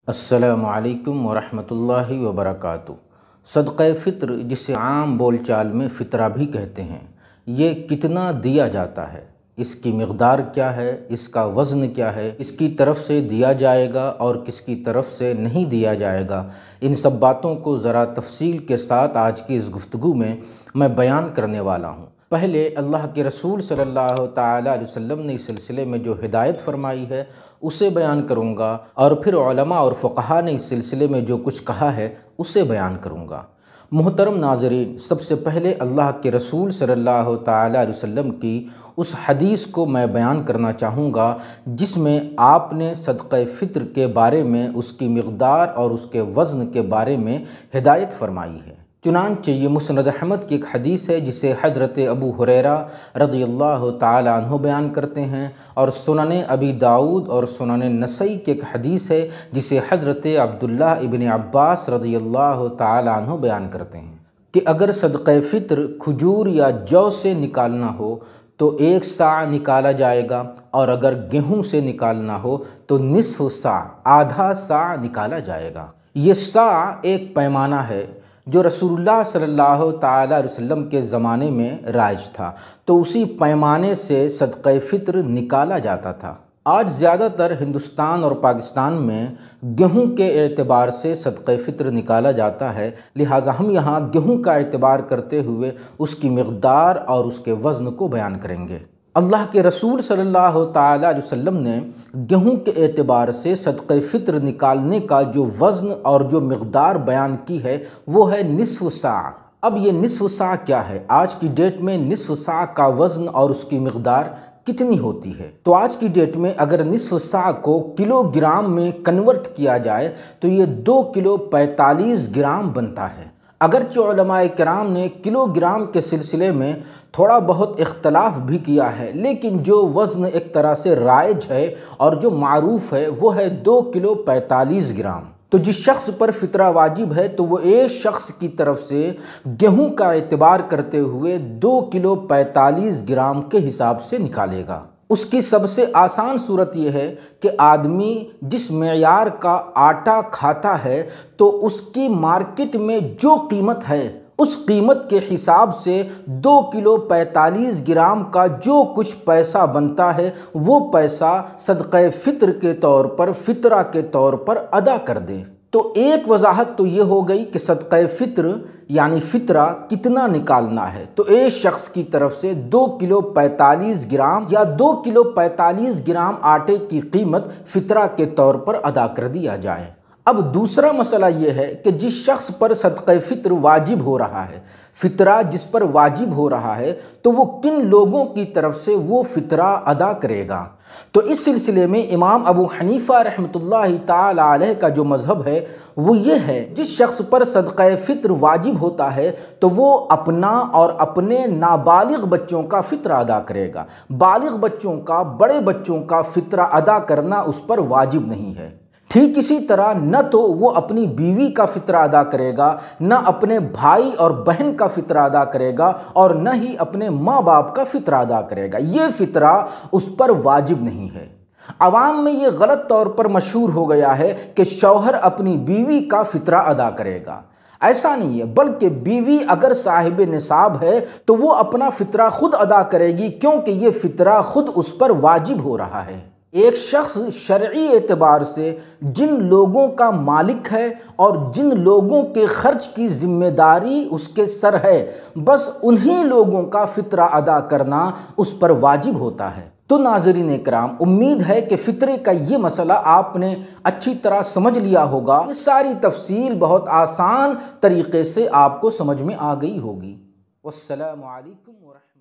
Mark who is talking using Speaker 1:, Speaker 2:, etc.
Speaker 1: السلام علیکم ورحمۃ اللہ وبرکاتہ۔ صدقہ فطر، جسے عام بول چال میں فطرہ بھی کہتے ہیں، یہ کتنا دیا جاتا ہے، اس کی مقدار کیا ہے، اس کا وزن کیا ہے، اس کی طرف سے دیا جائے گا اور کس کی طرف سے نہیں دیا جائے گا، ان سب باتوں کو ذرا تفصیل کے ساتھ آج کی اس گفتگو میں بیان کرنے والا ہوں۔ پہلے اللہ کے رسول صلی اللہ تعالیٰ علیہ وسلم نے اس سلسلے میں جو ہدایت فرمائی ہے اسے بیان کروں گا، اور پھر علماء اور فقہاء نے اس سلسلے میں جو کچھ کہا ہے اسے بیان کروں گا۔ محترم ناظرین، سب سے پہلے اللہ کے رسول صلی اللہ تعالیٰ علیہ وسلم کی اس حدیث کو میں بیان کرنا چاہوں گا جس میں آپ نے صدقہ فطر کے بارے میں، اس کی مقدار اور اس کے وزن کے بارے میں ہدایت فرمائی ہے۔ چنانچہ یہ مسند احمد کی ایک حدیث ہے جسے حضرت ابو ہریرہ رضی اللہ تعالیٰ عنہ بیان کرتے ہیں، اور سنن ابی داؤد اور سنن نسائی کی ایک حدیث ہے جسے حضرت عبداللہ ابن عباس رضی اللہ تعالیٰ عنہ بیان کرتے ہیں کہ اگر صدقہ فطر کھجور یا جو سے نکالنا ہو تو 1 صاع نکالا جائے گا، اور اگر گیہوں سے نکالنا ہو تو نصف صاع، آدھا صاع نکالا جائے گا۔ یہ صاع ایک پیمانہ ہے جو رسول اللہ صلی اللہ تعالیٰ علیہ وسلم کے زمانے میں رائج تھا، تو اسی پیمانے سے صدقہ فطر نکالا جاتا تھا۔ آج زیادہ تر ہندوستان اور پاکستان میں گیہوں کے اعتبار سے صدقہ فطر نکالا جاتا ہے، لہٰذا ہم یہاں گیہوں کا اعتبار کرتے ہوئے اس کی مقدار اور اس کے وزن کو بیان کریں گے۔ اللہ کے رسول صلی اللہ تعالیٰ علیہ وسلم نے گیہوں کے اعتبار سے صدقہ فطر نکالنے کا جو وزن اور جو مقدار بیان کی ہے وہ ہے نصف صاع۔ اب یہ نصف صاع کیا ہے؟ آج کی ڈیٹ میں نصف صاع کا وزن اور اس کی مقدار کتنی ہوتی ہے؟ تو آج کی ڈیٹ میں اگر نصف صاع کو کلو گرام میں کنورٹ کیا جائے تو یہ 2 کلو 45 گرام بنتا ہے۔ اگرچہ علماء کرام نے کلو گرام کے سلسلے میں تھوڑا بہت اختلاف بھی کیا ہے، لیکن جو وزن ایک طرح سے رائج ہے اور جو معروف ہے وہ ہے 2 کلو 45 گرام۔ تو جس شخص پر فطرہ واجب ہے تو وہ ایک شخص کی طرف سے گیہوں کا اعتبار کرتے ہوئے 2 کلو 45 گرام کے حساب سے نکالے گا۔ اس کی سب سے آسان صورت یہ ہے کہ آدمی جس معیار کا آٹا کھاتا ہے تو اس کی مارکیٹ میں جو قیمت ہے اس قیمت کے حساب سے 2 کلو 45 گرام کا جو کچھ پیسہ بنتا ہے وہ پیسہ صدقہ فطر کے طور پر، فطرہ کے طور پر ادا کر دیں۔ تو ایک وضاحت تو یہ ہو گئی کہ صدقہ فطر یعنی فطرہ کتنا نکالنا ہے، تو ایک شخص کی طرف سے 2 کلو 45 گرام یا 2 کلو 45 گرام آٹے کی قیمت فطرہ کے طور پر ادا کر دیا جائے۔ اب دوسرا مسئلہ یہ ہے کہ جس شخص پر صدقہ فطر واجب ہو رہا ہے، فطرہ جس پر واجب ہو رہا ہے، تو وہ کن لوگوں کی طرف سے وہ فطرہ ادا کرے گا؟ تو اس سلسلے میں امام ابو حنیفہ رحمۃ اللہ تعالی علیہ کا جو مذہب ہے وہ یہ ہے، جس شخص پر صدقہ فطر واجب ہوتا ہے تو وہ اپنا اور اپنے نابالغ بچوں کا فطرہ ادا کرے گا۔ بالغ بچوں کا، بڑے بچوں کا فطرہ ادا کرنا اس پر واجب نہیں ہے۔ ٹھیک اسی طرح نہ تو وہ اپنی بیوی کا فطرہ ادا کرے گا، نہ اپنے بھائی اور بہن کا فطرہ ادا کرے گا، اور نہ ہی اپنے ماں باپ کا فطرہ ادا کرے گا۔ یہ فطرہ اس پر واجب نہیں ہے۔ عوام میں یہ غلط طور پر مشہور ہو گیا ہے کہ شوہر اپنی بیوی کا فطرہ ادا کرے گا۔ ایسا نہیں ہے، بلکہ بیوی اگر صاحب نصاب ہے تو وہ اپنا فطرہ خود ادا کرے گی، کیونکہ یہ فطرہ خود اس پر واجب ہو رہا ہے۔ ایک شخص شرعی اعتبار سے جن لوگوں کا مالک ہے اور جن لوگوں کے خرچ کی ذمہ داری اس کے سر ہے، بس انہی لوگوں کا فطرہ ادا کرنا اس پر واجب ہوتا ہے۔ تو ناظرین کرام، امید ہے کہ فطرے کا یہ مسئلہ آپ نے اچھی طرح سمجھ لیا ہوگا۔ یہ ساری تفصیل بہت آسان طریقے سے آپ کو سمجھ میں آ گئی ہوگی۔ والسلام علیکم ورحمۃ اللہ۔